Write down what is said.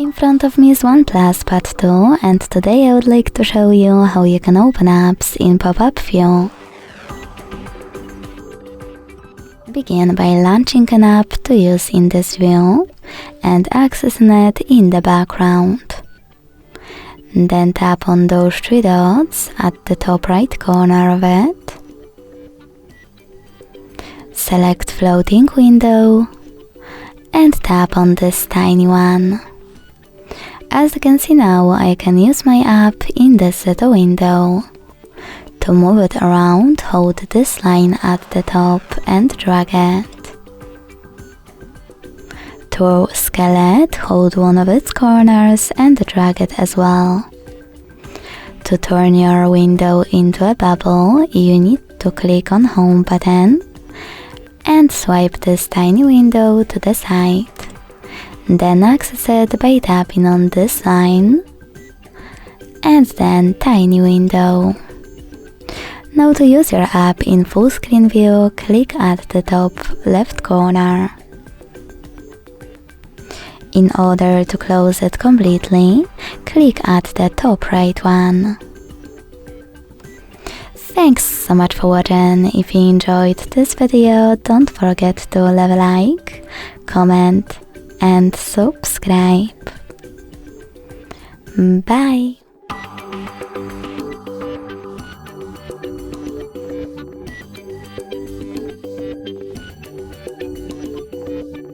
In front of me is OnePlus Pad 2, and today I would like to show you how you can open apps in pop-up view. Begin by launching an app to use in this view and accessing it in the background. Then tap on those three dots at the top right corner of it. Select floating window and tap on this tiny one. As you can see now, I can use my app in this little window. To move it around, hold this line at the top and drag it. To scale it, hold one of its corners and drag it as well. To turn your window into a bubble, you need to click on Home button and swipe this tiny window to the side. Then access it by tapping on this line and then tiny window. Now to use your app in full screen view, click at the top left corner. In order to close it completely, click at the top right one. Thanks so much for watching. If you enjoyed this video, don't forget to leave a like, comment and subscribe. Bye!